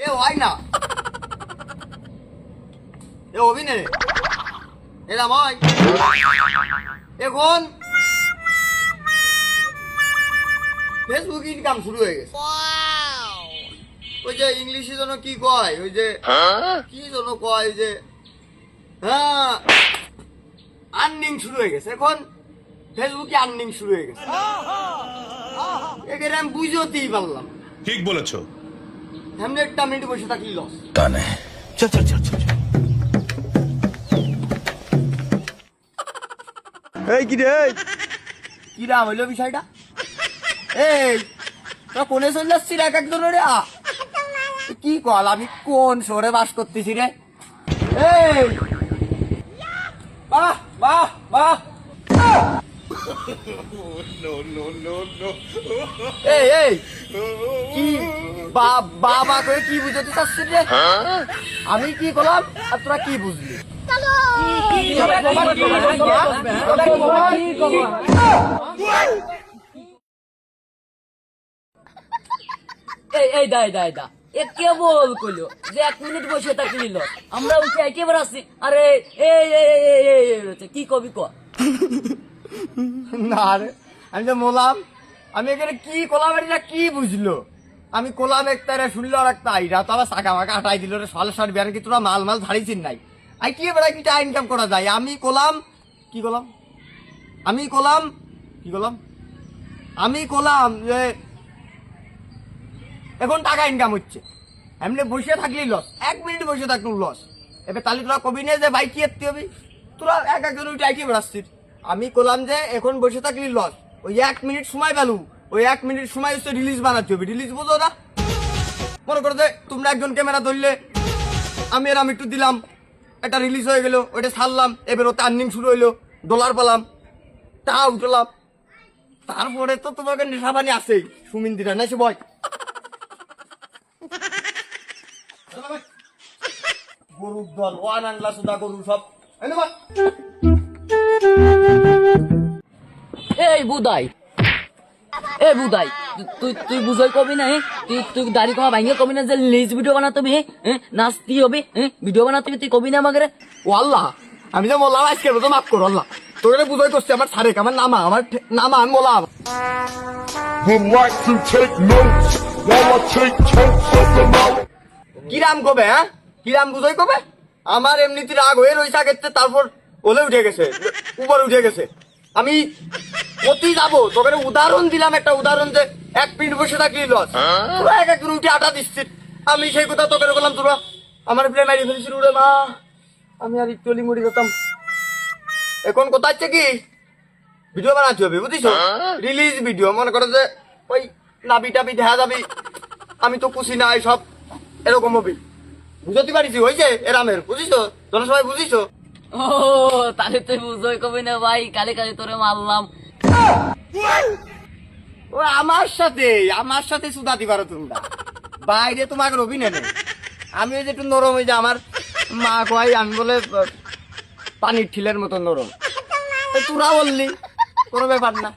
এ হয় না, এ হবি না রে, এরম হয়। এখন ফেসবুক ইনকাম শুরু হয়ে গেছে। ওই যে ইংলিশে যেন কি কয়, ওই যে কি যেন কয় যে হ্যাঁ আর্নিং শুরু হয়ে গেছে। এখন ফেসবুকে আর্নিং শুরু হয়ে গেছে, এখানে আমি বুঝতেই পারলাম। ঠিক বলেছো। এমনি একটা মিনিট বসে থাকলি লস। চল চল চল চল। এই কি রে, কি রাম হইলো বিষয়টা? এই তোরা কোনে চলে যাচ্ছি রে এক এক ধরে? কি কল, আমি কোন শহরে বাস করতেছি রে? এই বাহ বাহ বাহ, এই এই কি বাবা করে কি বুঝতে চাচ্ছিস রে? আমি কি করলাম আর তোরা কি বুঝলি? এই দা এ কেবল কইলো যে 1 মিনিট বসে থাকলি ল, আমরা উঠে একেবারে আসি। আরে এই কি কবি ক? না রে, আমি তো বললাম আমি এখানে কি কোলাম, এটা কি বুঝলো? আমি কোলাম একটা রে, শুনলো আর একটা আইরা তো আবার চাকা মাকা হাঁটাই দিল রে, সাল সার বিয়ার কি তোরা মাল ধারিছিস নাই? আই কি বেড়া কি ইনকাম করা যায়? আমি কোলাম কি করলাম, আমি কোলাম কি করলাম, আমি কোলাম যে এখন টাকা ইনকাম হচ্ছে। এমনি বসে থাকলেই লস, 1 মিনিট বসে থাকলেও লস। এবার তাহলে তোরা কবি নে যে ভাই কি এরতে হবে, তোরা এক একজন উঠে আইটি বেড়াচ্ছিস। আমি করলাম যে এখন বসে থাকলি লস, ওই 1 মিনিট সময় পেলু, ওই 1 মিনিট সময় হচ্ছে রিলিজ বানাতে হবে। রিলিজ বোঝো না? মনে করো যে তোমরা একজন ক্যামেরা ধরলে, আমি এরম একটু দিলাম, একটা রিলিজ হয়ে গেল, ওইটা ছাড়লাম, এবার ওতে আর্নিং শুরু হইলো, ডলার পেলাম, টাকা উঠলাম। তারপরে তো তোমাকে নেশাবানি আসেই, সুমিন্দিরা না সে বয় গরুর দল ওয়ান আনলা সুদা গরু সব। এই বুদাই তুই বুঝাই কবি না? তুই দাড়ি কমা ভাঙিয়ে কবি না যে লিজ ভিডিও বানাতে হবে, নাচতে হবে, ভিডিও বানাতে হবে, তুই কবি না আমাকে? ও আল্লাহ, আমি তো বললাম আজকে তো মাফ করো আল্লাহ, তোকে বুঝাই করছি আমার সারেক, আমার নামা আমি বললাম। Would like to take notes while I take totes of the mouth. কিরাম কবে, হ্যাঁ কিরাম বুঝাই কবে? আমার এমনিতে রাগ হয়ে রয়েছে আগের, তারপর ওলে উঠে গেছে, উপরে উঠে গেছে। আমি অতি যাবো, তোকে উদাহরণ দিলাম, একটা উদাহরণ যে 1 মিনিট বসে থাকলি লস, তোরা এক একজন উঠে আটা দিচ্ছিস। আমি সেই কথা তোকে বললাম, তোরা আমার প্লে মারি ফেলেছিল রে মা, আমি আর একটু মুড়ি যেতাম। এখন কথা হচ্ছে কি, ভিডিও বানাতে হবে বুঝিস, রিলিজ ভিডিও। মনে করো যে ওই নাবি টাবি দেখা যাবি, আমি তো খুশি না, সব এরকম হবে, বুঝতে পারিস? হয়েছে এরামের, বুঝিস? তোরা সবাই বুঝিস? ও তাহলে তুই বুঝাই কবি না ভাই, কালে তোরে মারলাম। ও আমার সাথে সুদাতি পারো তোমরা, বাইরে তোমাকে রবি নেই। আমি ওই যে একটু নরম, ওই যে আমার মা কয় আমি বলে পানির ঠিলের মতো নরম, তোরা বললি কোনো ব্যাপার না।